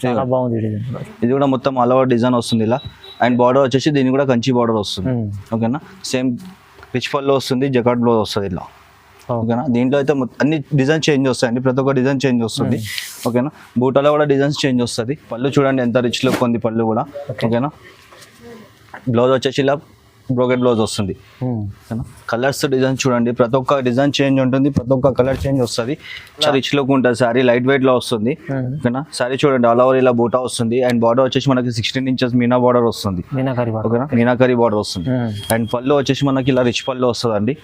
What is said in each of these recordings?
చాలా బాగుంది డిజైన్. ఇది కూడా మొత్తం ఆల్ ఓవర్ డిజైన్ వస్తుంది ఇలా. అండ్ బార్డర్ వచ్చేసి దీనికి కూడా కంచి బార్డర్ వస్తుంది. ఓకేనా, సేమ్ రిచ్ పల్లో వస్తుంది, జకాట్ బ్లౌజ్ వస్తుంది ఇలా. ఓకేనా, దీంట్లో అయితే అన్ని డిజైన్ చేంజ్ వస్తాయండి, ప్రతి ఒక్క డిజైన్ చేంజ్ వస్తుంది. ఓకేనా, బూటాలో కూడా డిజైన్స్ చేంజ్ వస్తుంది. పళ్ళు చూడండి ఎంత రిచ్ లుక్ ఉంది పళ్ళు కూడా. ఓకేనా, బ్లౌజ్ వచ్చేసి ఇలా బ్రోకెట్ బ్లౌజ్ వస్తుంది. ఓకేనా, కలర్స్ డిజైన్ చూడండి, ప్రతి ఒక్క డిజైన్ చేంజ్ ఉంటుంది, ప్రతి ఒక్క కలర్ చేంజ్ వస్తుంది. చాలా రిచ్ లుక్ ఉంటుంది. శారీ లైట్ వెయిట్ లో వస్తుంది. ఓకేనా, శారీ చూడండి ఆల్ ఓవర్ ఇలా బూటా వస్తుంది. అండ్ బార్డర్ వచ్చేసి మనకి 16 ఇంచెస్ మీనా బార్డర్ వస్తుంది. ఓకేనా, మీనాకరీ బార్డర్ వస్తుంది. అండ్ పళ్ళు వచ్చేసి మనకి ఇలా రిచ్ పళ్ళు వస్తుంది.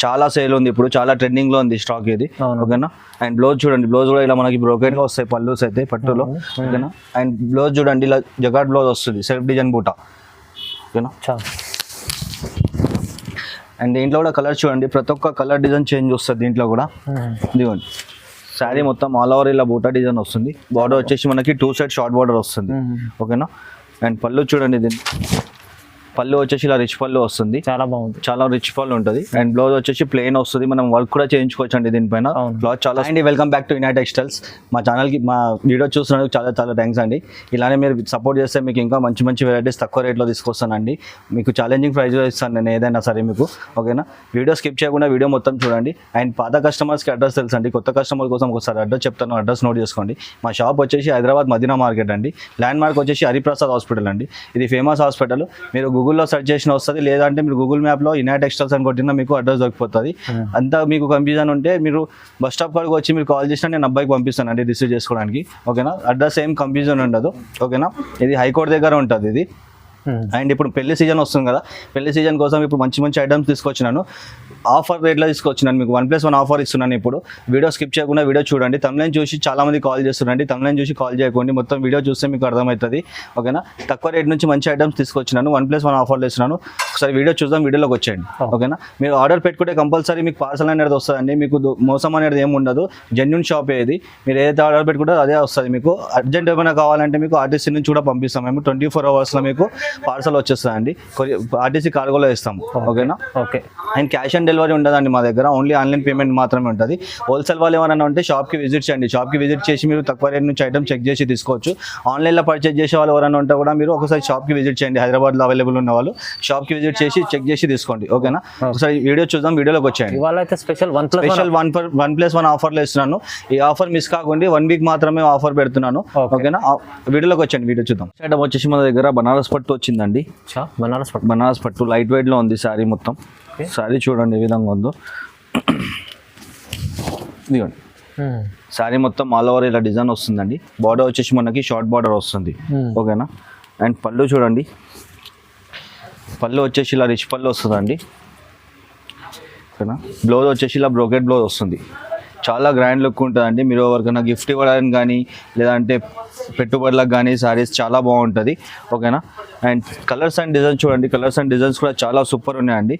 చాలా సేల్ ఉంది ఇప్పుడు, చాలా ట్రెండింగ్ లో ఉంది స్టాక్ ఇది. ఓకేనా, అండ్ బ్లౌజ్ చూడండి, బ్లౌజ్ కూడా ఇలా మనకి బ్రోకెట్ గా వస్తాయి పళ్ళుస్ అయితే పట్టులో. ఓకేనా, అండ్ బ్లౌజ్ చూడండి ఇలా జగాట్ బ్లౌజ్ వస్తుంది, సెల్ఫ్ డిజైన్ బూటా. ఓకేనా, అండ్ దీంట్లో కూడా కలర్ చూడండి, ప్రతి ఒక్క కలర్ డిజైన్ చేంజ్ వస్తుంది దీంట్లో కూడా. ఇదిగోండి శారీ మొత్తం ఆల్ ఓవర్ ఇలా బూటా డిజైన్ వస్తుంది. బార్డర్ వచ్చేసి మనకి 2 సైడ్ షార్ట్ బార్డర్ వస్తుంది. ఓకేనా, అండ్ పళ్ళు చూడండి, దీని పళ్ళు వచ్చేసి ఇలా రిచ్ పళ్ళు వస్తుంది. చాలా బాగుంది, చాలా రిచ్ పళ్ళు ఉంటుంది. అండ్ బ్లౌజ్ వచ్చేసి ప్లెయిన్ వస్తుంది, మనం వర్క్ కూడా చేయించుకోవచ్చు అండి దీనిపైన. క్లాత్ చాలా. అండి వెల్కమ్ బ్యాక్ టు ఇనా టెక్స్టైల్స్. మా ఛానల్కి మా వీడియో చూస్తున్నందుకు చాలా చాలా థ్యాంక్స్ అండి. ఇలానే మీరు సపోర్ట్ చేస్తే మీకు ఇంకా మంచి మంచి వెరైటీస్ తక్కువ రేట్లో తీసుకొస్తానండి. మీకు ఛాలెంజింగ్ ప్రైస్లో ఇస్తాను నేను ఏదైనా సరే మీకు. ఓకేనా, వీడియో స్కిప్ చేయకుండా వీడియో మొత్తం చూడండి. అండ్ పాత కస్టమర్స్కి అడ్రస్ తెలుసు అండి, కొత్త కస్టమర్ కోసం ఒకసారి అడ్రస్ చెప్తాను, అడ్రస్ నోట్ చేసుకోండి. మా షాప్ వచ్చేసి హైదరాబాద్ మదీనా మార్కెట్ అండి. ల్యాండ్ మార్క్ వచ్చేసి హరిప్రసాద్ హాస్పిటల్ అండి. ఇది ఫేమస్ హాస్పిటల్. మీరు గూగుల్లో సెర్చ్ చేసిన వస్తుంది, లేదంటే మీరు గూగుల్ మ్యాప్లో ఇనా టెక్స్టైల్స్ అని కొట్టినా మీకు అడ్రస్ దొరికిపోతుంది. అంతా మీకు కన్ఫ్యూజన్ ఉంటే మీరు బస్ స్టాప్ కాడికి వచ్చి మీరు కాల్ చేసినా నేను అబ్బాయికి పంపిస్తానండి రిసీవ్ చేసుకోవడానికి. ఓకేనా, అడ్రస్ ఏం కన్ఫ్యూజన్ ఉండదు. ఓకేనా, ఇది హైకోర్టు దగ్గర ఉంటుంది ఇది. అండ్ ఇప్పుడు పెళ్లి సీజన్ వస్తుంది కదా, పెళ్లి సీజన్ కోసం ఇప్పుడు మంచి మంచి ఐటమ్స్ తీసుకొచ్చినాను. ఆఫర్ రేట్లో తీసుకొచ్చినాను, మీకు 1+1 ఆఫర్ ఇస్తున్నాను. ఇప్పుడు వీడియో స్కిప్ చేయకుండా వీడియో చూడండి. తమిళని చూసి చాలా మంది కాల్ చేస్తున్నారండి, తమిళని చూసి కాల్ చేయకండి, మొత్తం వీడియో చూస్తే మీకు అర్థమవుతుంది. ఓకేనా, తక్కువ రేట్ నుంచి మంచి ఐటమ్స్ తీసుకొచ్చినాను, 1+1 ఆఫర్లు ఇస్తున్నాను. ఒకసారి వీడియో చూద్దాం, వీడియోలోకి వచ్చేయండి. ఓకేనా, మీరు ఆర్డర్ పెట్టుకుంటే కంపల్సరీ మీకు పార్సల్ అనేది వస్తుందండి, మీకు మోసం అనేది ఏమి ఉండదు, జెన్యూన్ షాప్ ఏది. మీరు ఏదైతే ఆర్డర్ పెట్టుకుంటారో అదే వస్తుంది. మీకు అర్జెంట్ ఏమైనా కావాలంటే మీకు ఆర్టీసీ నుంచి కూడా పంపిస్తాం మేము, 24 అవర్స్లో మీకు పార్సల్ వచ్చేస్తుందండి. ఆర్టీసీ కార్గోలో ఇస్తాము. ఓకేనా, okay. And cash on delivery ఉండదండి మా దగ్గర, ఓన్లీ ఆన్లైన్ పేమెంట్ మాత్రమే ఉంటుంది. హోల్సేల్ వాళ్ళు ఏమైనా ఉంటే షాప్కి విజిట్ చేయండి, షాప్కి విజిట్ చేసి మీరు తక్కువ రేట్ నుంచి ఐటమ్ చెక్ చేసి తీసుకోవచ్చు. ఆన్లైన్లో పర్చేజ్ చేసే వాళ్ళు ఎవరైనా ఉంటే కూడా మీరు ఒకసారి షాప్కి విజిట్ చేయండి, హైదరాబాద్లో అవైలబుల్ ఉన్న వాళ్ళు షాప్కి విజిట్ చేసి చెక్ చేసి తీసుకోండి. ఓకేనా, ఒకసారి వీడియో చూద్దాం, వీడియోలోకి వచ్చేయండి. ఇవాళ అయితే స్పెషల్ 1+1 ఆఫర్లో ఇస్తున్నాను. ఈ ఆఫర్ మిస్ కాకుండా 1 వీక్ మాత్రమే ఆఫర్ పెడుతున్నాను. ఓకేనా, వీడియోలోకి వచ్చేయండి, వీడియో చూద్దాం. ఐటమ్ వచ్చేసి మన దగ్గర బనారస్ పట్టు వచ్చిందండి. బనారస్ పట్టు లైట్ వెయిట్ లో ఉంది శారీ మొత్తం. శారీ చూడండి ఏ విధంగా ఉందో. ఇదిగోండి శారీ మొత్తం ఆల్ ఓవర్ ఇలా డిజైన్ వస్తుందండి. బార్డర్ వచ్చేసి మనకి షార్ట్ బార్డర్ వస్తుంది. ఓకేనా, అండ్ పళ్ళు చూడండి, పళ్ళు వచ్చేసి ఇలా రిచ్ పళ్ళు వస్తుందండి. ఓకేనా, బ్లౌజ్ వచ్చేసి ఇలా బ్రోకెట్ బ్లౌజ్ వస్తుంది. చాలా గ్రాండ్ లుక్ ఉంటుందండి. మీరు ఎవరికైనా గిఫ్ట్ ఇవ్వడానికి కానీ లేదంటే పెట్టుబడులకు కానీ శారీస్ చాలా బాగుంటుంది. ఓకేనా, అండ్ కలర్స్ అండ్ డిజైన్స్ చూడండి, కలర్స్ అండ్ డిజైన్స్ కూడా చాలా సూపర్ ఉన్నాయండి.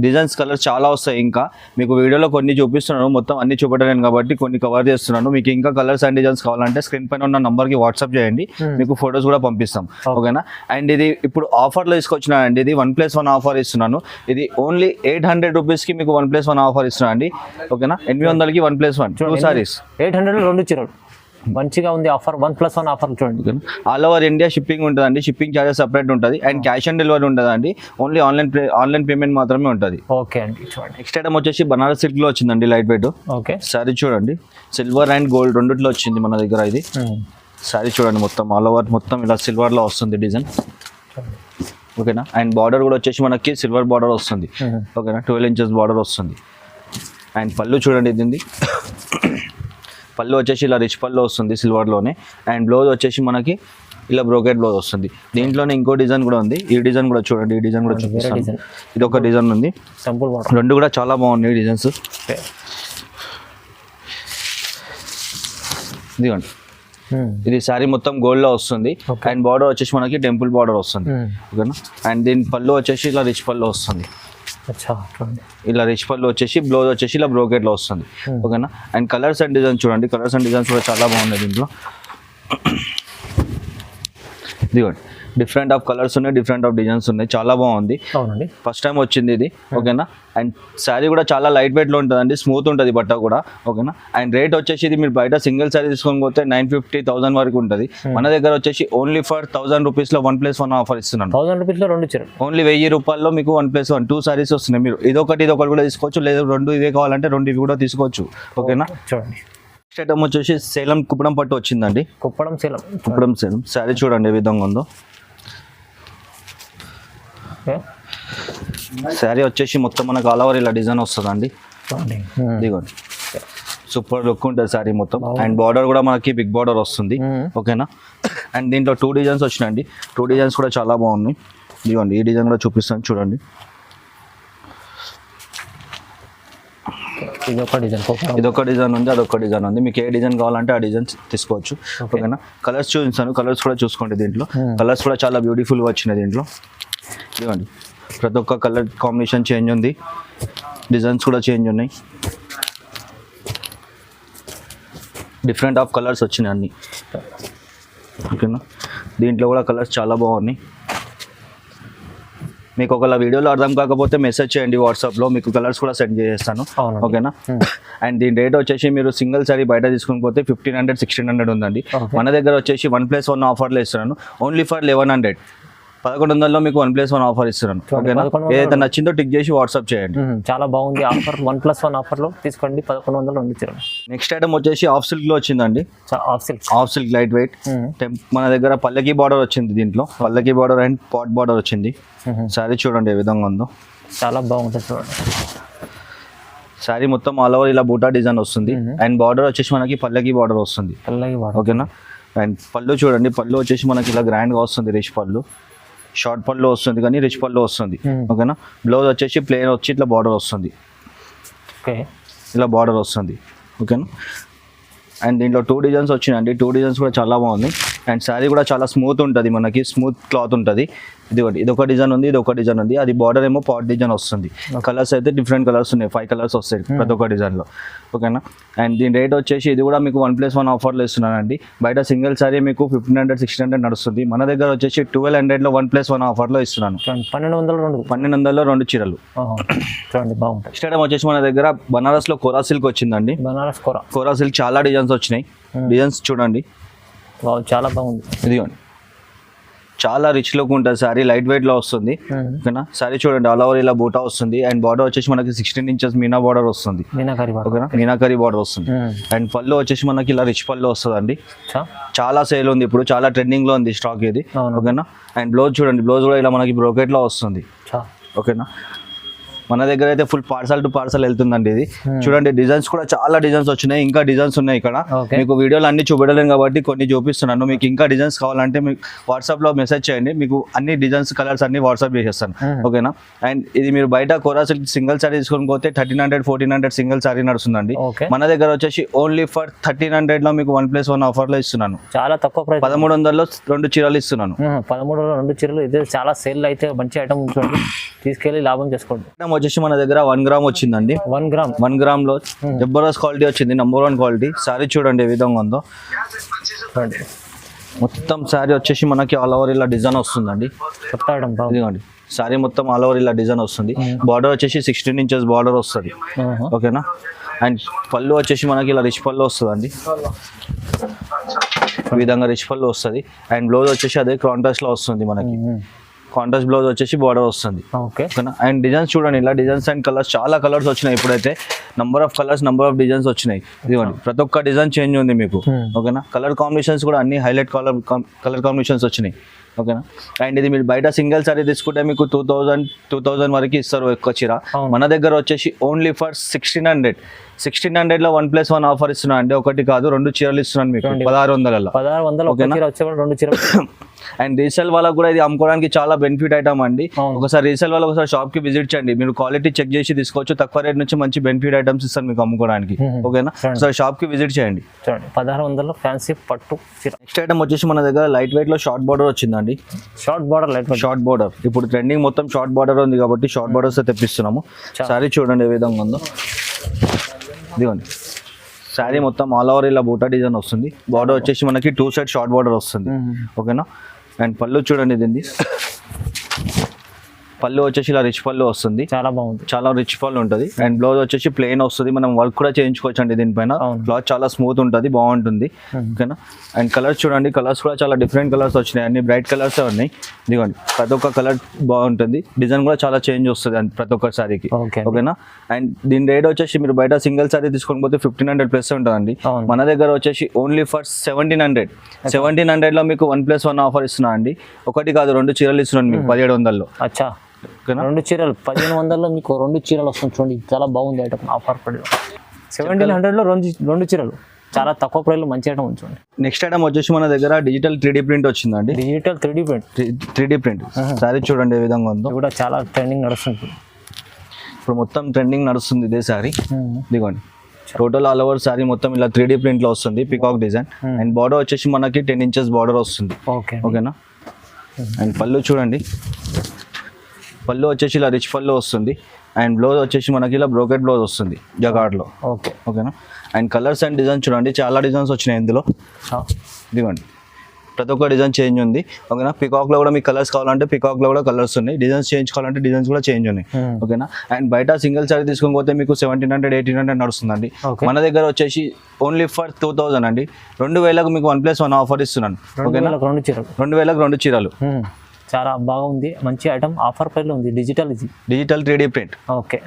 డిజైన్స్ కలర్స్ చాలా వస్తాయి. ఇంకా మీకు వీడియోలో కొన్ని చూపిస్తున్నాను, మొత్తం అన్ని చూపడలేను కాబట్టి కొన్ని కవర్ చేస్తున్నాను. మీకు ఇంకా కలర్స్ అండ్ డిజైన్స్ కావాలంటే స్క్రీన్ పైన ఉన్న నంబర్కి వాట్సాప్ చేయండి, మీకు ఫొటోస్ కూడా పంపిస్తాం. ఓకేనా, అండ్ ఇది ఇప్పుడు ఆఫర్లో తీసుకొచ్చినానండి. ఇది 1+1 ఆఫర్ ఇస్తున్నాను. ఇది ఓన్లీ 800 రూపీస్కి మీకు 1+1 ఆఫర్ ఇస్తున్నాను అండి. ఓకేనా, 800కి 1+1 2 సారీస్, 800 2 చీరలు. మంచిగా ఉంది ఆఫర్, 1+1 ఆఫర్ చూడండి. ఆల్ ఓవర్ ఇండియా షిప్పింగ్ ఉంటుందండి, షిప్పింగ్ చార్జెస్ సపరేట్ ఉంటుంది. అండ్ క్యాష్ ఆన్ డెలివరీ ఉంటుందండి, ఓన్లీ ఆన్లైన్ పేమెంట్ మాత్రమే ఉంటుంది. ఓకే అండి, చూడండి. నెక్స్ట్ ఐటమ్ వచ్చేసి బనారస్ సిల్క్ లో వచ్చిందండి, లైట్ వెయిట్. ఓకే, శారీ చూడండి, సిల్వర్ అండ్ గోల్డ్ రెండిట్లో వచ్చింది మన దగ్గర. ఇది శారీ చూడండి, మొత్తం ఆల్ ఓవర్ మొత్తం ఇలా సిల్వర్ లో వస్తుంది డిజైన్. ఓకేనా, అండ్ బార్డర్ కూడా వచ్చేసి మనకి సిల్వర్ బార్డర్ వస్తుంది. ఓకేనా, 12 ఇంచెస్ బార్డర్ వస్తుంది. అండ్ పళ్ళు చూడండి, ఇది పళ్ళు వచ్చేసి ఇలా రిచ్ పళ్ళు వస్తుంది సిల్వర్లోనే. అండ్ బ్లౌజ్ వచ్చేసి మనకి ఇలా బ్రోకెట్ బ్లౌజ్ వస్తుంది. దీంట్లోనే ఇంకో డిజైన్ కూడా ఉంది, ఈ డిజైన్ కూడా చూడండి, ఈ డిజైన్ కూడా చూపిస్తాను. ఇది ఒక డిజైన్ ఉంది, రెండు కూడా చాలా బాగున్నాయి డిజైన్స్. ఇదిగోండి, ఇది శారీ మొత్తం గోల్డ్ లో వస్తుంది. అండ్ బార్డర్ వచ్చేసి మనకి టెంపుల్ బార్డర్ వస్తుంది. ఓకేనా, అండ్ దీని పళ్ళు వచ్చేసి ఇలా రిచ్ పళ్ళు వస్తుంది. ఇలా రిచ్ పళ్ళు వచ్చేసి బ్లౌజ్ వచ్చేసి ఇలా బ్రోకెట్ లో వస్తుంది. ఓకేనా, అండ్ కలర్స్ అండ్ డిజైన్స్ చూడండి, కలర్స్ అండ్ డిజైన్స్ కూడా చాలా బాగున్నాయి దీంట్లో. ఇదిగోండి డిఫరెంట్ ఆఫ్ కలర్స్ ఉన్నాయి, డిఫరెంట్ ఆఫ్ డిజైన్స్ ఉన్నాయి, చాలా బాగుంది. అవునండి. ఫస్ట్ టైం వచ్చింది ఇది. ఓకేనా. అండ్ శారీ కూడా చాలా లైట్ వెయిట్లో ఉంటుందండి, స్మూత్ ఉంటుంది బట్ట కూడా. ఓకేనా. అండ్ రేట్ వచ్చేసి ఇది మీరు బయట సింగిల్ శారీ తీసుకొని పోతే 950-1000 వరకు ఉంటుంది. మన దగ్గర వచ్చేసి ఓన్లీ ఫర్ 1000 రూపీస్లో 1+1 ఆఫర్ ఇస్తున్నాను. 1000 రూపీస్లో 2 చీరలు, ఓన్లీ 1000 రూపాయల్లో మీకు 1+1 2 సారీస్ వస్తున్నాయి. మీరు ఇదొకటి కూడా తీసుకోవచ్చు, లేదా 2 ఇవే కావాలంటే 2 ఇవి కూడా తీసుకోవచ్చు. ఓకేనా. చూడండి నెక్స్ట్ ఐటమ్ వచ్చేసి సేలం కుప్పడం పట్టు వచ్చిందండి. కుప్పడం సేలం శారీ చూడండి ఏ విధంగా ఉందో. శారీ వచ్చేసి మొత్తం మనకు ఆల్ ఓవర్ ఇలా డిజైన్ వస్తుందండి. ఇదిగోండి సూపర్ లుక్ ఉంటుంది శారీ మొత్తం. అండ్ బార్డర్ కూడా మనకి బిగ్ బార్డర్ వస్తుంది. ఓకేనా. అండ్ దీంట్లో 2 డిజైన్స్ వచ్చినాయండి. 2 డిజైన్స్ కూడా చాలా బాగున్నాయి. ఇదిగోండి ఈ డిజైన్ కూడా చూపిస్తాను చూడండి. ఇదొక డిజైన్ ఉంది, అదొక డిజైన్ ఉంది. మీకు ఏ డిజైన్ కావాలంటే ఆ డిజైన్ తీసుకోవచ్చు. ఓకేనా. కలర్స్ చూపిస్తాను, కలర్స్ కూడా చూసుకోండి. దీంట్లో కలర్స్ కూడా చాలా బ్యూటిఫుల్గా వచ్చినాయి. దీంట్లో ఇదిగోండి ప్రతి ఒక్క కలర్ కాంబినేషన్ చేంజ్ ఉంది, డిజైన్స్ కూడా చేంజ్ ఉన్నాయి, డిఫరెంట్ ఆఫ్ కలర్స్ వచ్చినాయి అన్ని. ఓకేనా. దీంట్లో కూడా కలర్స్ చాలా బాగున్నాయి. మీకు ఒకవేళ వీడియోలో అర్థం కాకపోతే మెసేజ్ చేయండి వాట్సాప్లో, మీకు కలర్స్ కూడా సెండ్ చేసేస్తాను. ఓకేనా. అండ్ దీని రేట్ వచ్చేసి మీరు సింగిల్ సారీ బయట తీసుకుని పోతే 1500-1600 ఉందండి. మన దగ్గర వచ్చేసి 1+1 ఆఫర్లో ఇస్తున్నాను. ఓన్లీ ఫర్ 1100, 1100లో మీకు 1+1 ఆఫర్ ఇస్తున్నాను. ఓకేనా. ఏదైతే నచ్చిందో టిక్ చేసి వాట్సాప్ చేయండి. చాలా బాగుంది ఆఫర్. 1+1 ఆఫర్లో తీసుకోండి. 1100 2 చీరలు. నెక్స్ట్ ఐటమ్ వచ్చేసి ఆఫ్ సిల్క్లో వచ్చిందండి. Of silk light weight. మన దగ్గర పల్లకి బార్డర్ వచ్చింది. దీంట్లో పల్లకి బార్డర్ అండ్ పాట్ బార్డర్ వచ్చింది. శారీ చూడండి ఏ విధంగా ఉందో, చాలా బాగుంటుంది చూడండి. శారీ మొత్తం ఆల్ ఓవర్ ఇలా బూటా డిజైన్ వస్తుంది. అండ్ బార్డర్ వచ్చేసి మనకి పల్లకి బార్డర్ వస్తుంది. ఓకేనా. అండ్ పళ్ళు చూడండి, పళ్ళు వచ్చేసి మనకి ఇలా గ్రాండ్గా వస్తుంది. రిచ్ పళ్ళు, షార్ట్ పళ్ళు వస్తుంది కానీ రిచ్ పళ్ళు వస్తుంది. ఓకేనా. బ్లౌజ్ వచ్చేసి ప్లెయిన్ వచ్చి ఇట్లా బార్డర్ వస్తుంది, ఇలా బార్డర్ వస్తుంది. ఓకేనా. అండ్ దీంట్లో 2 డిజైన్స్ వచ్చినాయండి. 2 డిజైన్స్ కూడా చాలా బాగుంది. అండ్ శారీ కూడా చాలా స్మూత్ ఉంటుంది, మనకి స్మూత్ క్లాత్ ఉంటుంది. ఇదొక డిజైన్ ఉంది, ఇదొక డిజైన్ ఉంది. అది బార్డర్ ఏమో పాట్ డిజైన్ వస్తుంది. కలర్స్ అయితే డిఫరెంట్ కలర్స్ ఉన్నాయి, 5 కలర్స్ వస్తాయి ప్రతి ఒక్క డిజైన్లో. ఓకేనా. అండ్ దీని రేట్ వచ్చేసి ఇది కూడా మీకు 1+1 ఆఫర్లో ఇస్తున్నానండి. బయట సింగిల్ శారీ మీకు 1500-1600 నడుస్తుంది. మన దగ్గర వచ్చేసి 1200లో 1+1 ఆఫర్లో ఇస్తున్నాను. 1200లో 2 చీరలు. నెక్స్ట్ ఐటమ్ వచ్చేసి మన దగ్గర బనారస్లో కోరా సిల్క్ వచ్చిందండి. కోరా సిల్క్ చాలా డిజైన్స్ వచ్చినాయి. డిజైన్స్ చూడండి, చాలా బాగుంది. ఇదిగోండి చాలా రిచ్ లుక్ ఉంటుంది. శారీ లైట్ వెయిట్ లో వస్తుంది. ఓకేనా. శారీ చూడండి ఆల్ ఓవర్ ఇలా బూటా వస్తుంది. అండ్ బార్డర్ వచ్చేసి మనకి 16 ఇంచెస్ మీనా బార్డర్ వస్తుంది. ఓకేనా. మీనాకరీ బార్డర్ వస్తుంది. అండ్ పళ్ళు వచ్చేసి మనకి ఇలా రిచ్ పళ్ళు వస్తుంది అండి. చాలా సేల్ ఉంది ఇప్పుడు, చాలా ట్రెండింగ్ లో ఉంది స్టాక్ ఇది. ఓకేనా. అండ్ బ్లౌజ్ చూడండి, బ్లౌజ్ కూడా ఇలా మనకి బ్రోకెట్ లో వస్తుంది. ఓకేనా. మన దగ్గర అయితే ఫుల్ పార్సల్ టు పార్సల్ వెళ్తుందండి ఇది. చూడండి డిజైన్స్ కూడా చాలా డిజైన్స్ వచ్చినాయి, ఇంకా డిజైన్స్ ఉన్నాయి ఇక్కడ. మీకు వీడియోలు అన్ని చూపెట్టలేను కాబట్టి కొన్ని చూపిస్తున్నాను. మీకు ఇంకా డిజైన్స్ కావాలంటే మీకు వాట్సాప్ లో మెసేజ్ చేయండి, మీకు అన్ని డిజైన్స్ కలర్స్ అన్ని వాట్సాప్ చేసేస్తాను. ఓకేనా. అండ్ ఇది మీరు బయట కోరా సిల్క్ సింగిల్ సారీ తీసుకొని పోతే 1300-1400 సింగిల్ సారీ నడుస్తుందండి. మన దగ్గర వచ్చేసి ఓన్లీ ఫర్ 1300లో మీకు 1+1 ఆఫర్ లో ఇస్తున్నాను. చాలా తక్కువ ప్రైస్, 1300లో 2 చీరలు ఇస్తున్నాను. 1300లో 2 చీరలు. ఇదే చాలా సేల్ అయితే మంచి ఐటమ్ ఉంటుంది, తీసుకెళ్లి లాభం చేసుకోండి. వచ్చేసి మన దగ్గర 1 గ్రామ్ వచ్చిందండి. 1 గ్రామ్ లో జబర్దస్త్ క్వాలిటీ వచ్చింది, నంబర్ 1 క్వాలిటీ. శారీ చూడండి ఏ విధంగా ఉందో. మొత్తం శారీ వచ్చేసి మనకి ఆల్ ఓవర్ ఇలా డిజైన్ వస్తుందండి. ఇదిగోండి శారీ మొత్తం ఆల్ ఓవర్ ఇలా డిజైన్ వస్తుంది. బార్డర్ వచ్చేసి 16 ఇంచెస్ బార్డర్ వస్తుంది. ఓకేనా. అండ్ పళ్ళు వచ్చేసి మనకి ఇలా రిచ్ పళ్ళు వస్తుందండి, ఈ విధంగా రిచ్ పళ్ళు వస్తుంది. అండ్ బ్లౌజ్ వచ్చేసి అదే కాంట్రాస్ట్ లో వస్తుంది మనకి. కాంట్రాస్ట్ బ్లౌజ్ వచ్చేసి బార్డర్ వస్తుంది. ఓకేనా. అండ్ డిజైన్స్ చూడండి, ఇలా డిజైన్స్ అండ్ కలర్స్ చాలా కలర్స్ వచ్చినాయి. ఇప్పుడైతే number of colours, number of designs వచ్చినాయి. ఇదిగోండి ప్రతి ఒక్క డిజైన్ చేంజ్ ఉంది మీకు. ఓకేనా. కలర్ కాంబినేషన్స్ కూడా అన్ని హైలైట్ కలర్ కాంబినేషన్స్ వచ్చినాయి. ఓకేనా. అండ్ ఇది మీరు బయట సింగిల్ సారీ తీసుకుంటే మీకు 2000 వరకు ఇస్తారు ఎక్కువ చీర. మన దగ్గర వచ్చేసి ఓన్లీ ఫర్ 1600లో 1+1 ఆఫర్ ఇస్తున్నాను అండి. ఒకటి కాదు 2 చీరలు ఇస్తున్నాను మీకు 1600. ఓకేనా. అండ్ రీసేల్ వాళ్ళకి కూడా ఇది అమ్ముకోవడానికి చాలా బెనిఫిట్ ఐటమ్ అండి. ఒకసారి రీసేల్ వాళ్ళకి ఒకసారి షాప్ కి విజిట్ చేయండి, మీరు క్వాలిటీ చెక్ చేసి తీసుకోవచ్చు. తక్కువ రేట్ నుంచి మంచి బెనిఫిట్ ఐటమ్స్ ఇస్తారు మీకు అమ్ముకోవడానికి. ఓకేనా. ఒకసారి షాప్ కి విజిట్ చేయండి. 1600లో ఫ్యాన్సీ పట్టు. నెక్స్ట్ ఐటమ్ వచ్చేసి మన దగ్గర లైట్ వెయిట్ లో షార్ట్ బార్డర్ వచ్చిందండి. షార్ట్ బార్డర్ ఇప్పుడు ట్రెండింగ్ మొత్తం షార్ట్ బార్డర్ ఉంది కాబట్టి షార్ట్ బార్డర్స్ తెప్పిస్తున్నాము. సారీ చూడండి ఏ విధంగా ఉందో. ఇదిగోండి శారీ మొత్తం ఆల్ ఓవర్ ఇలా బూటా డిజైన్ వస్తుంది. బార్డర్ వచ్చేసి మనకి 2 సైడ్ షార్ట్ బార్డర్ వస్తుంది. ఓకేనా. అండ్ పళ్ళు చూడండి దీన్ని, పళ్ళు వచ్చేసి ఇలా రిచ్ పళ్ళు వస్తుంది, చాలా బాగుంది, చాలా రిచ్ పళ్ళు ఉంటుంది. అండ్ బ్లౌజ్ వచ్చేసి ప్లెయిన్ వస్తుంది, మనం వర్క్ కూడా చేయించుకోవచ్చు అండి దీనిపైన. క్లాత్ చాలా స్మూత్ ఉంటుంది, బాగుంటుంది. ఓకేనా. అండ్ కలర్స్ చూడండి, కలర్స్ కూడా చాలా డిఫరెంట్ కలర్స్ వచ్చినాయి, అన్ని బ్రైట్ కలర్స్ ఉన్నాయి. ఇదిగోండి ప్రతి ఒక్క కలర్ బాగుంటుంది, డిజైన్ కూడా చాలా చేంజ్ వస్తుంది అండి ప్రతి ఒక్క సారీకి. ఓకేనా. అండ్ దీని రేట్ వచ్చేసి మీరు బయట సింగిల్ సారీ తీసుకొని పోతే 1500 ప్లస్ ఉంటుందండి. మన దగ్గర వచ్చేసి ఓన్లీ ఫర్ 1700. 1700లో మీకు 1+1 ఆఫర్ ఇస్తున్నా అండి. ఒకటి కాదు 2 చీరలు ఇస్తున్నాను మీకు 1700లో. అచ్చా, 2 చీరలు 1500లో మీకు 2 చీరలు వస్తుంది చూడండి, చాలా బాగుంది ఐటమ్. ఆఫర్ పడి 1700లో 2 చీరలు, చాలా తక్కువ ప్రైస్లో మంచి ఐటమ్ ఉంచండి. నెక్స్ట్ ఐటమ్ వచ్చేసి మన దగ్గర డిజిటల్ 3D ప్రింట్ వచ్చిందండి. డిజిటల్ 3D ప్రింట్ సారీ చూడండి ఏ విధంగా ఉందో, కూడా చాలా ట్రెండింగ్ నడుస్తుంది ఇప్పుడు మొత్తం ట్రెండింగ్ నడుస్తుంది ఇదే సారీ. ఇదిగోండి టోటల్ ఆల్ ఓవర్ సారీ మొత్తం ఇలా 3D ప్రింట్ లో వస్తుంది, పికాక్ డిజైన్. అండ్ బార్డర్ వచ్చేసి మనకి 10 ఇంచెస్ బార్డర్ వస్తుంది. ఓకేనా. అండ్ పళ్ళు చూడండి, పళ్ళు వచ్చేసి ఇలా రిచ్ పళ్ళు వస్తుంది. అండ్ బ్లౌజ్ వచ్చేసి మనకి ఇలా బ్రోకెట్ బ్లౌజ్ వస్తుంది జగార్డ్లో. ఓకేనా. అండ్ కలర్స్ అండ్ డిజైన్ చూడండి, చాలా డిజైన్స్ వచ్చినాయి ఇందులో. ఇదిగోండి ప్రతి ఒక్క డిజైన్ చేంజ్ ఉంది. ఓకేనా. పికాక్లో కూడా మీకు కలర్స్ కావాలంటే పికాక్లో కూడా కలర్స్ ఉన్నాయి, డిజైన్స్ చేంజ్ కావాలంటే డిజైన్స్ కూడా చేంజ్ ఉన్నాయి. ఓకేనా. అండ్ బయట సింగిల్ సారీ తీసుకొని పోతే మీకు 1700, 1800 నడుస్తుందండి. మన దగ్గర వచ్చేసి ఓన్లీ ఫర్ 2000 అండి. 2000కు మీకు 1+1 ఆఫర్ ఇస్తున్నాను. ఓకేనా. 2000కు 2 చీరలు, చాలా బాగుంది, మంచి ఐటమ్. ఆఫర్ ప్రైస్ లో ఉంది. Digital 3D print. ఓకే.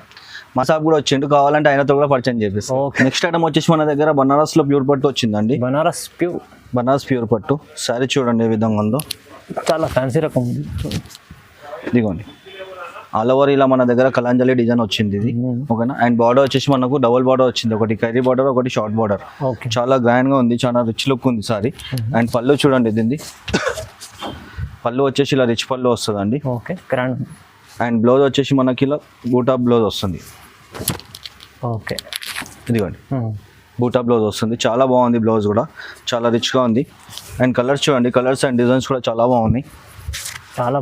మా షాప్ కూడా వచ్చిండు, కావాలంటే ఆయనతో కూడా పరిచయం చేపిస్తాం. నెక్స్ట్ ఐటమ్ వచ్చేసి మన దగ్గర బనారస్ లో ప్యూర్ పట్టు వచ్చిందండి. బనారస్ ప్యూర్ పట్టు సారీ చూడండి ఏ విధంగా ఉందో, చాలా ఫ్యాన్సీ రకం ఉంది. ఇదిగోండి ఆల్ ఓవర్ ఇలా మన దగ్గర కలంజలి డిజైన్ వచ్చింది ఇది. ఓకేనా. అండ్ బార్డర్ వచ్చేసి మనకు డబుల్ బార్డర్ వచ్చింది, ఒకటి కర్రీ బార్డర్, ఒకటి షార్ట్ బార్డర్. చాలా గ్రాండ్ గా ఉంది, చాలా రిచ్ లుక్ ఉంది సారీ. అండ్ పళ్ళు చూడండి దీన్ని, పళ్ళు వచ్చేసి ఇలా రిచ్ పళ్ళు వస్తుందండి. అండ్ బ్లౌజ్ వచ్చేసి మనకి ఇలా బూటా బ్లౌజ్ వస్తుంది. ఓకే. ఇదిగోండి బూటా బ్లౌజ్ వస్తుంది, చాలా బాగుంది. బ్లౌజ్ కూడా చాలా రిచ్గా ఉంది. అండ్ కలర్స్ చూడండి, కలర్స్ అండ్ డిజైన్స్ కూడా చాలా బాగున్నాయి, చాలా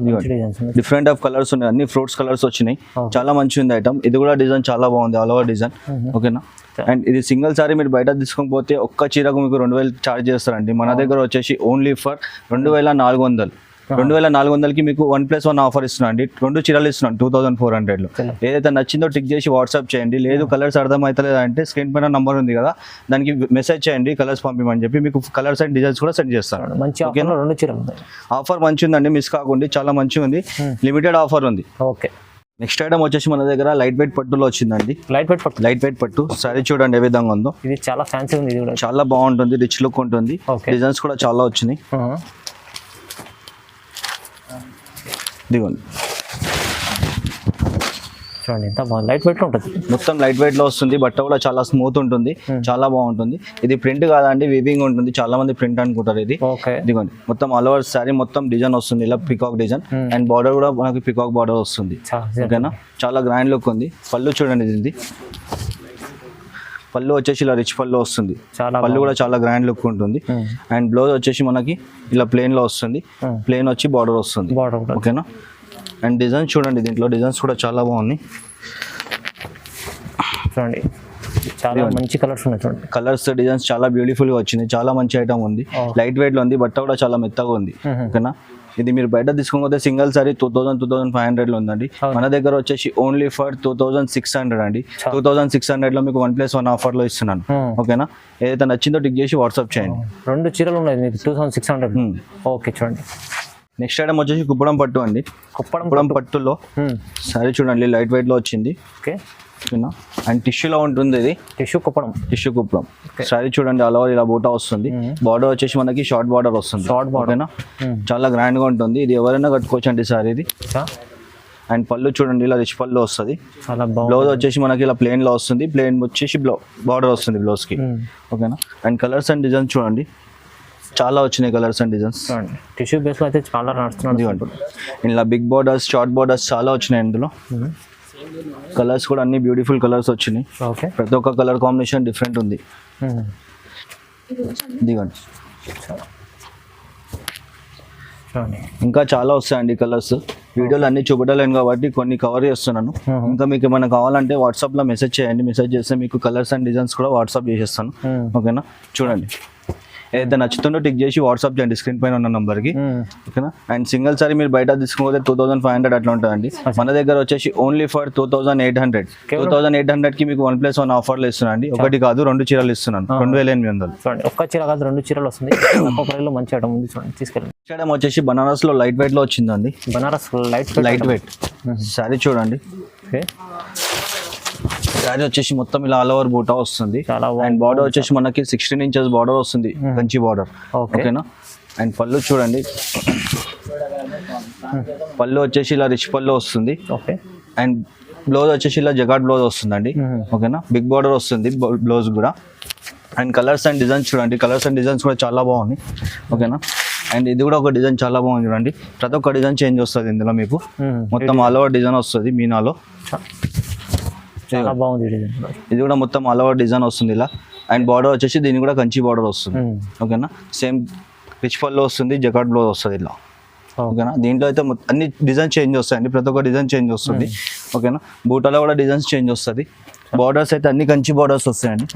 డిఫరెంట్ ఆఫ్ కలర్స్ ఉన్నాయి, అన్ని ఫ్రూట్స్ కలర్స్ వచ్చినాయి, చాలా మంచిగా ఉంది ఐటమ్. ఇది కూడా డిజైన్ చాలా బాగుంది, ఆల్ ఓవర్ డిజైన్. ఓకేనా. అండ్ ఇది సింగిల్ సారీ మీరు బయట తీసుకొని పోతే ఒక్క చీరకు మీకు 2000 ఛార్జ్ చేస్తారండి. మన దగ్గర వచ్చేసి ఓన్లీ ఫర్ 2400. 2400కి మీకు 1+1 ఆఫర్ ఇస్తున్నాను అండి. 2 చీరలు ఇస్తున్నాను 2400లో. ఏదైతే నచ్చిందో టిక్ చేసి వాట్సాప్ చేయండి. లేదు కలర్స్ అర్థమవుతలేదు అంటే స్క్రీన్ పైన నంబర్ ఉంది కదా, దానికి మెసేజ్ చేయండి కలర్స్ పంపించమని చెప్పి, మీకు కలర్స్ అండ్ డిజైన్స్ కూడా సెండ్ చేస్తాను. ఆఫర్ మంచి ఉందండి, మిస్ కాకుండా, చాలా మంచిగా ఉంది, లిమిటెడ్ ఆఫర్ ఉంది. ఓకే. నెక్స్ట్ ఐటమ్ వచ్చేసి మన దగ్గర లైట్ వెయిట్ పట్టులో వచ్చిందండి. లైట్ వెయిట్ పట్టు సారీ చూడండి ఏ విధంగా ఉందో, ఇది చాలా ఫ్యాన్సీ ఉంది, చాలా బాగుంటుంది, రిచ్ లుక్ ఉంటుంది, డిజైన్స్ కూడా చాలా వచ్చినాయి. ఇదిగోండి చూడండి ఎంత బాగుంది, లైట్ వెయిట్ లో ఉంటుంది, మొత్తం లైట్ వెయిట్ లో వస్తుంది. బట్ట కూడా చాలా స్మూత్ ఉంటుంది, చాలా బాగుంటుంది. ఇది ప్రింట్ కాదండి, వీవింగ్ ఉంటుంది, చాలా మంది ప్రింట్ అనుకుంటారు ఇది. ఇదిగోండి మొత్తం ఆల్ ఓవర్ సారీ మొత్తం డిజైన్ వస్తుంది ఇలా పికాక్ డిజైన్. అండ్ బార్డర్ కూడా మనకి పికాక్ బార్డర్ వస్తుంది. ఓకేనా. చాలా గ్రాండ్ లుక్ ఉంది. పళ్ళు చూడండి ఇది, పళ్ళు వచ్చేసి ఇలా రిచ్ పళ్ళు వస్తుంది, పళ్ళు కూడా చాలా గ్రాండ్ లుక్ ఉంటుంది. అండ్ బ్లౌజ్ వచ్చేసి మనకి ఇలా ప్లెయిన్ లో వస్తుంది, ప్లెయిన్ వచ్చి బార్డర్ వస్తుంది. ఓకేనా. అండ్ డిజైన్స్ చూడండి, దీంట్లో డిజైన్స్ కూడా చాలా బాగున్నాయి చూడండి, చాలా మంచి కలర్స్ ఉన్నాయి చూడండి. కలర్స్ డిజైన్స్ చాలా బ్యూటిఫుల్ గా వచ్చింది, చాలా మంచి ఐటమ్ ఉంది, లైట్ వెయిట్ లో ఉంది, బట్ట కూడా చాలా మెత్తగా ఉంది. ఓకేనా. ఇది మీరు బయట తీసుకోకపోతే సింగిల్ సారీ 2500 ఉందండి. మన దగ్గర వచ్చేసి ఓన్లీ ఫర్ 2600 అండి. 2600లో మీకు 1+1 ఆఫర్ లో ఇస్తున్నాను. ఓకేనా. ఏదైతే నచ్చిందో టిక్ చేసి వాట్సాప్ చేయండి. 2 చీరలు ఉన్నాయి మీకు 2600. ఓకే చూడండి. నెక్స్ట్ ఐటమ్ వచ్చేసి కుప్పడం పట్టు అండి. కుప్పడం పట్టులో సారీ చూడండి లైట్ వెయిట్ లో వచ్చింది. ఓకే. అండ్ టిష్యూలో ఉంటుంది, ఇది టిష్యూ కుప్పడం సారీ చూడండి ఆల్ ఓవర్ ఇలా బూటా వస్తుంది. బార్డర్ వచ్చేసి మనకి షార్ట్ బార్డర్ వస్తుంది. ఓకేనా. చాలా గ్రాండ్ గా ఉంటుంది, ఇది ఎవరైనా కట్టుకోవచ్చు అండి సారీ ఇది. అండ్ పళ్ళు చూడండి ఇలా రిచ్ పళ్ళు వస్తుంది. బ్లౌజ్ వచ్చేసి మనకి ఇలా ప్లెయిన్ లో వస్తుంది, ప్లెయిన్ వచ్చేసి బార్డర్ వస్తుంది బ్లౌజ్ కి. ఓకేనా. అండ్ కలర్స్ అండ్ డిజైన్స్ చూడండి చాలా వచ్చినాయి, colours and designs. Tissue base లో అయితే చాలా నడుస్తున్నాయి. ఇలా బిగ్ బార్డర్స్, షార్ట్ బార్డర్స్ చాలా వచ్చినాయి ఇందులో. కలర్స్ కూడా అన్ని బ్యూటిఫుల్ కలర్స్ వచ్చినాయి. ప్రతి ఒక్క కలర్ కాంబినేషన్ డిఫరెంట్ ఉంది. ఇదిగోండి ఇంకా చాలా వస్తాయండి కలర్స్. వీడియోలు అన్ని చూపడలేను కాబట్టి కొన్ని కవర్ చేస్తున్నాను. ఇంకా మీకు ఏమైనా కావాలంటే వాట్సాప్ లో మెసేజ్ చేయండి, మెసేజ్ చేస్తే మీకు కలర్స్ అండ్ డిజైన్స్ కూడా వాట్సాప్ చేసేస్తాను. ఓకేనా. చూడండి ఏదైతే నచ్చుతుందో టిక్ చేసి వాట్సాప్ చేయండి స్క్రీన్ పైన ఉన్న నంబర్కి, ఓకేనా. అండ్ సింగిల్ సారీ మీరు బయట తీసుకుంటే 2500 అట్లా ఉంటుందండి. మన దగ్గర వచ్చేసి ఓన్లీ ఫర్ 2800. 2800కి మీకు 1+1 ఆఫర్లు ఇస్తున్నాను. ఒకటి కాదు 2 చీరలు ఇస్తున్నాను. 2800. చూడండి, ఒక్క చీర కాదు 2 చీరలు వస్తుంది. తక్కువ ప్రైస్లో మంచి ఐటమ్ ఉంది, చూడండి తీసుకెళ్ళండి. నెక్స్ట్ ఐటమ్ వచ్చేసి బనారస్లో లైట్ వెయిట్లో వచ్చిందండి. బనారస్ లైట్ వెయిట్ శారీ చూడండి. ఓకే, శారీ వచ్చేసి మొత్తం ఇలా ఆల్ ఓవర్ బూటా వస్తుంది. చాలా అండ్ బార్డర్ వచ్చేసి మనకి 16 ఇంచెస్ బార్డర్ వస్తుంది, కంచి బార్డర్, ఓకేనా. అండ్ పళ్ళు చూడండి, పళ్ళు వచ్చేసి ఇలా రిచ్ పళ్ళు వస్తుంది. ఓకే, అండ్ బ్లౌజ్ వచ్చేసి ఇలా జగాట్ బ్లౌజ్ వస్తుందండి, ఓకేనా. బిగ్ బార్డర్ వస్తుంది బ్లౌజ్ కూడా. అండ్ కలర్స్ అండ్ డిజైన్స్ చూడండి, కలర్స్ అండ్ డిజైన్స్ కూడా చాలా బాగుంది, ఓకేనా. అండ్ ఇది కూడా ఒక డిజైన్ చాలా బాగుంది చూడండి. ప్రతి ఒక్క డిజైన్ చేంజ్ వస్తుంది ఇందులో మీకు. మొత్తం ఆల్ ఓవర్ డిజైన్ వస్తుంది మీనాలో. చాలా బాగుంది డిజైన్. ఇది కూడా మొత్తం ఆల్ ఓవర్ డిజైన్ వస్తుంది ఇలా. అండ్ బార్డర్ వచ్చేసి దీనికి కూడా కంచి బార్డర్ వస్తుంది, ఓకేనా. సేమ్ రిచ్ పళ్ళు వస్తుంది, జకాట్ బ్లౌజ్ వస్తుంది ఇలా, ఓకేనా. దీంట్లో అయితే అన్ని డిజైన్ చేంజ్ వస్తాయండి, ప్రతి ఒక్క డిజైన్ చేంజ్ వస్తుంది, ఓకేనా. బూటాలో కూడా డిజైన్స్ చేంజ్ వస్తుంది. బార్డర్స్ అయితే అన్ని కంచి బార్డర్స్ వస్తాయండి,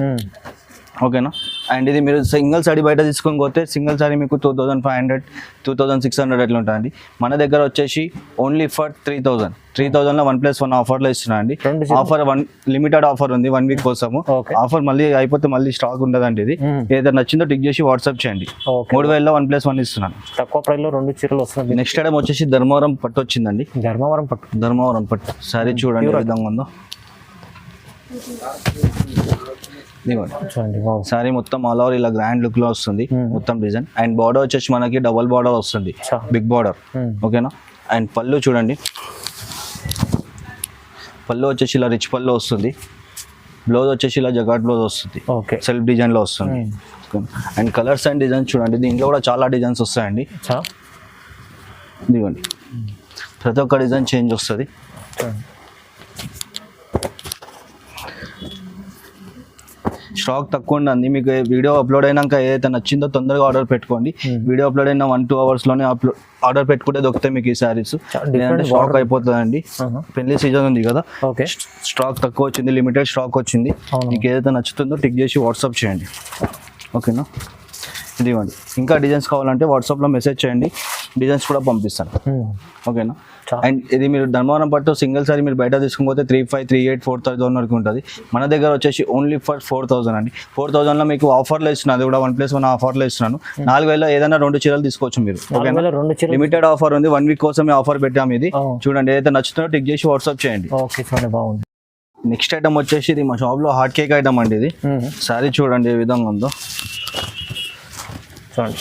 ఓకేనా. అండ్ ఇది మీరు సింగిల్ సారీ బయట తీసుకొని పోతే సింగిల్ సారీ మీకు 2500, 2600 అట్లా ఉంటుందండి. మన దగ్గర వచ్చేసి ఓన్లీ ఫర్ 3000లో 1+1 ఆఫర్లో ఇస్తున్నాను అండి. ఆఫర్ లిమిటెడ్ ఆఫర్ ఉంది 1 వీక్ కోసము. ఆఫర్ మళ్ళీ అయిపోతే మళ్ళీ స్టాక్ ఉండదండి. ఇది ఏదైనా నచ్చిందో టిక్ చేసి వాట్సాప్ చేయండి. 3000లో 1+1 ఇస్తున్నాను. తక్కువ ప్రైస్లో 2 చీరలు వస్తుంది. నెక్స్ట్ ఐటమ్ వచ్చేసి ధర్మవరం పట్టు వచ్చిందండి. ధర్మవరం పట్టు శారీ చూడండి ఏ విధంగా ఉందో. సారీ మొత్తం ఆల్ ఓవర్ ఇలా గ్రాండ్ లుక్ లో వస్తుంది మొత్తం డిజైన్. అండ్ బార్డర్ వచ్చేసి మనకి డబుల్ బార్డర్ వస్తుంది, బిగ్ బార్డర్, ఓకేనా. అండ్ పళ్ళు చూడండి, పళ్ళు వచ్చేసి ఇలా రిచ్ పళ్ళు వస్తుంది. బ్లౌజ్ వచ్చేసి ఇలా జగాట్ బ్లౌజ్ వస్తుంది, సెల్ఫ్ డిజైన్ లో వస్తుంది. అండ్ కలర్స్ అండ్ డిజైన్స్ చూడండి, దీంట్లో కూడా చాలా డిజైన్స్ వస్తాయండి. ఇదిగోండి, ప్రతి ఒక్క డిజైన్ చేంజ్ వస్తుంది. స్టాక్ తక్కువ ఉండండి. మీకు వీడియో అప్లోడ్ అయినాక ఏదైతే నచ్చిందో తొందరగా ఆర్డర్ పెట్టుకోండి. వీడియో అప్లోడ్ అయిన 1-2 అవర్స్లోనే ఆర్డర్ పెట్టుకుంటే దొరుకుతాయి మీకు ఈ శారీస్. లేదంటే స్టాక్ అయిపోతుందండి. పెళ్లి సీజన్ ఉంది కదా, స్టాక్ తక్కువ వచ్చింది, లిమిటెడ్ స్టాక్ వచ్చింది. మీకు ఏదైతే నచ్చుతుందో టిక్ చేసి వాట్సాప్ చేయండి, ఓకేనా. ఇదివ్వండి, ఇంకా డిజైన్స్ కావాలంటే వాట్సాప్లో మెసేజ్ చేయండి, డిజైన్స్ కూడా పంపిస్తాను, ఓకేనా. అండ్ ఇది మీరు ధర్మవరం పట్టు సింగిల్ సారీ మీరు బయట తీసుకుపోతే 3500, 3800, 4000 వరకు ఉంటుంది. మన దగ్గర వచ్చేసి ఓన్లీ ఫర్ 4000 అండి. 4000లో మీకు ఆఫర్లో ఇస్తున్నాను, అది కూడా 1+1 ఆఫర్లో ఇస్తున్నాను. 4000 ఏదైనా 2 చీరలు తీసుకోవచ్చు మీరు, ఓకేనా. లిమిటెడ్ ఆఫర్ ఉంది, 1 వీక్ కోసం ఆఫర్ పెట్టాము. ఇది చూడండి, ఏదైతే నచ్చుతుందో టిక్ చేసి వాట్సాప్ చేయండి. నెక్స్ట్ ఐటమ్ వచ్చేసి ఇది మా షాప్లో హాట్ కేక్ ఐటమ్ అండి. ఇది సారీ చూడండి ఏ విధంగా ఉందో. చూడండి,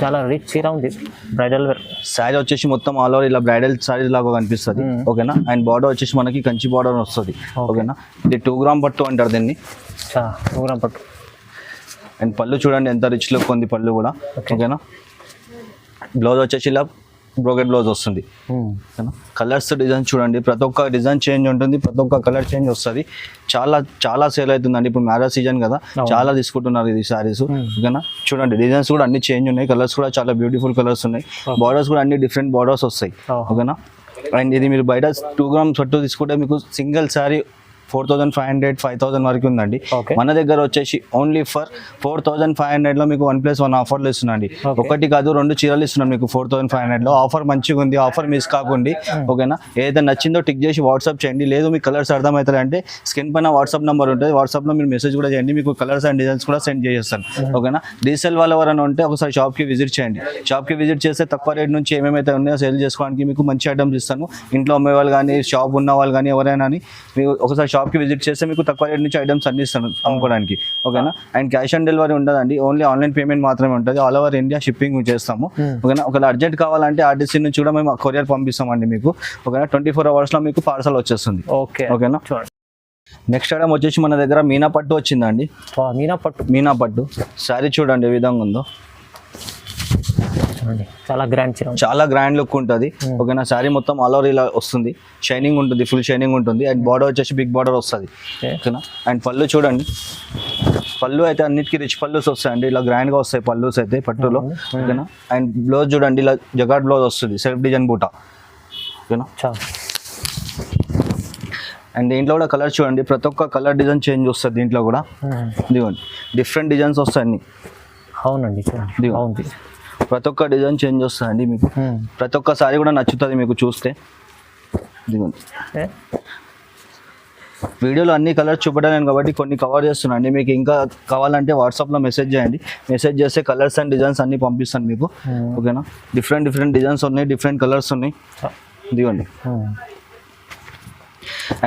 చాలా రిచ్ చీర ఉంది, బ్రైడల్ వేర్. శారీ వచ్చేసి మొత్తం ఆల్ ఓవర్ ఇలా బ్రైడల్ శారీ లాగా కనిపిస్తుంది, ఓకేనా. అండ్ బార్డర్ వచ్చేసి మనకి కంచి బార్డర్ వస్తుంది, ఓకేనా. ఇది 2 గ్రామ్ పట్టు అంటారు దీన్ని, 2 గ్రామ్ పట్టు. అండ్ పళ్ళు చూడండి ఎంత రిచ్ లుక్ ఉంది పళ్ళు కూడా, ఓకేనా. బ్లౌజ్ వచ్చేసి ఇలా బ్రోకెట్ బ్లౌజ్ వస్తుంది, ఓకేనా. కలర్స్ డిజైన్ చూడండి, ప్రతి ఒక్క డిజైన్ చేంజ్ ఉంటుంది, ప్రతి ఒక్క కలర్ చేంజ్ వస్తుంది. చాలా సేల్ అవుతుందండి. ఇప్పుడు మ్యారేజ్ సీజన్ కదా, చాలా తీసుకుంటున్నారు ఇది శారీస్, ఓకేనా. చూడండి, డిజైన్స్ కూడా అన్ని చేంజ్ ఉన్నాయి, కలర్స్ కూడా చాలా బ్యూటిఫుల్ కలర్స్ ఉన్నాయి. బార్డర్స్ కూడా అన్ని డిఫరెంట్ బార్డర్స్ వస్తాయి, ఓకేనా. అండ్ ఇది మీరు బయట 2 గ్రామ్స్ పట్టు తీసుకుంటే మీకు సింగిల్ శారీ 4500, 5000 వరకు ఉందండి. మన దగ్గర వచ్చేసి ఓన్లీ ఫర్ 4500లో మీకు 1+1 ఆఫర్లు ఇస్తున్నాండి. ఒకటి కాదు 2 చీరలు ఇస్తున్నాం మీకు 4500లో. ఆఫర్ మంచిగా ఉంది, ఆఫర్ మిస్ కాకండి, ఓకేనా. ఏదైతే నచ్చిందో టిక్ చేసి వాట్సాప్ చేయండి. లేదు మీకు కలర్స్ అర్థమవుతాయి అంటే స్క్రీన్ పైన వాట్సాప్ నెంబర్ ఉంటుంది, వాట్సాప్లో మీరు మెసేజ్ కూడా చేయండి, మీకు కలర్స్ అండ్ డిజైన్స్ కూడా సెండ్ చేసేస్తాను, ఓకేనా. రీసేల్ వాళ్ళు ఎవరైనా ఉంటే ఒకసారి షాప్కి విజిట్ చేయండి. షాప్కి విజిట్ చేస్తే తక్కువ రేట్ నుంచి ఏమేమైతే ఉన్నాయో సేల్ చేసుకోవడానికి మీకు మంచి ఐటమ్స్ ఇస్తాను. ఇంట్లో అమ్మే వాళ్ళు కానీ షాప్ ఉన్న వాళ్ళు కానీ ఎవరైనా మీకు ఒకసారి షాప్కి విజిట్ చేస్తే మీకు తక్కువ రేట్ నుంచి ఐటమ్స్ అన్ని ఇస్తాను అమ్ముకోవడానికి, ఓకేనా. అండ్ క్యాష్ ఆన్ డెలివరీ ఉండదండి, ఓన్లీ ఆన్లైన్ పేమెంట్ మాత్రమే ఉంటుంది. ఆల్ ఓవర్ ఇండియా షిప్పింగ్ చేస్తాము, ఓకేనా. ఒకవేళ అర్జెంట్ కావాలంటే ఆర్టీసీ నుంచి కూడా మేము కొరియర్ పంపిస్తామండి మీకు, ఓకేనా. 24 అవర్స్లో మీకు పార్సల్ వచ్చేస్తుంది, ఓకేనా. నెక్స్ట్ ఐటమ్ వచ్చేసి మన దగ్గర మీనా పట్టు వచ్చిందండి. మీనా పట్టు శారీ చూడండి ఏ విధంగా ఉందో. చాలా గ్రాండ్ లుక్ ఉంటుంది, ఓకేనా. శారీ మొత్తం ఆల్ ఓవర్ ఇలా వస్తుంది, షైనింగ్ ఉంటుంది, ఫుల్ షైనింగ్ ఉంటుంది. అండ్ బార్డర్ వచ్చేసి బిగ్ బార్డర్ వస్తుంది, ఓకేనా. అండ్ పళ్ళు చూడండి, పళ్ళు అయితే అన్నిటికీ రిచ్ పళ్ళుస్ వస్తాయండి, ఇలా గ్రాండ్గా వస్తాయి పళ్ళుస్ అయితే పట్టులో, ఓకేనా. అండ్ బ్లౌజ్ చూడండి ఇలా జగాట్ బ్లౌజ్ వస్తుంది, సెల్ఫ్ డిజైన్ బూటా, ఓకేనా. అండ్ దీంట్లో కూడా కలర్ చూడండి, ప్రతి ఒక్క కలర్ డిజైన్ చేంజ్ వస్తుంది దీంట్లో కూడా. ఇదిగోండి డిఫరెంట్ డిజైన్స్ వస్తాయి అన్ని. అవునండి చూడండి ఇదిగో. బాగుంది. ప్రతి ఒక్క డిజైన్ చేంజ్ వస్తుందండి మీకు. ప్రతి ఒక్కసారి కూడా నచ్చుతుంది మీకు చూస్తే. ఇదిగోండి వీడియోలో అన్ని కలర్స్ చూపడలేను కాబట్టి కొన్ని కవర్ చేస్తున్నాను అండి. మీకు ఇంకా కావాలంటే వాట్సాప్లో మెసేజ్ చేయండి. మెసేజ్ చేస్తే కలర్స్ అండ్ డిజైన్స్ అన్ని పంపిస్తాను మీకు. ఓకేనా, డిఫరెంట్ డిజైన్స్ ఉన్నాయి, డిఫరెంట్ కలర్స్ ఉన్నాయి. ఇదిగోండి.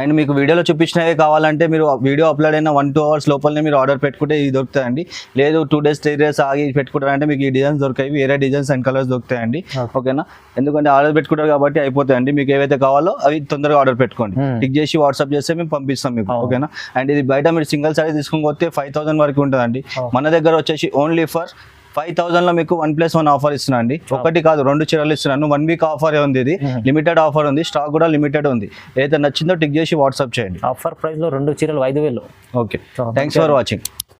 అండ్ మీకు వీడియోలో చూపించినవే కావాలంటే మీరు వీడియో అప్లోడ్ అయిన 1-2 అవర్స్ లోపలనే మీరు ఆర్డర్ పెట్టుకుంటే ఇది దొరుకుతాయండి. లేదు 2 days 3 days ఆగి పెట్టుకుంటారంటే మీకు ఈ డిజైన్స్ దొరుకుతాయి, వేరే డిజైన్స్ అండ్ కలర్స్ దొరుకుతాయండి. ఓకేనా, ఎందుకంటే ఆర్డర్ పెట్టుకుంటారు కాబట్టి అయిపోతాయండి. మీకు ఏవైతే కావాలో అవి తొందరగా ఆర్డర్ పెట్టుకోండి. టిక్ చేసి వాట్సాప్ చేస్తే మేము పంపిస్తాం మీకు. ఓకేనా, అండ్ ఇది బయట మీరు సింగిల్ సారీ తీసుకుని పోతే 5,000 వరకు ఉంటుందండి. మన దగ్గర వచ్చేసి ఓన్లీ ఫర్ 5,000లో మీకు 1+1 ఆఫర్ ఇస్తున్నా అండి. ఒకటి కాదు 2 చీరలు ఇస్తున్నాను. 1 week ఆఫర్ ఉంది, ఇది లిమిటెడ్ ఆఫర్ ఉంది, స్టాక్ కూడా లిమిటెడ్ ఉంది. ఏదైతే నచ్చిందో టిక్ చేసి వాట్సాప్ చేయండి. ఆఫర్ ప్రైస్ లో 2 చీరలు 5,000. Okay, thanks for watching.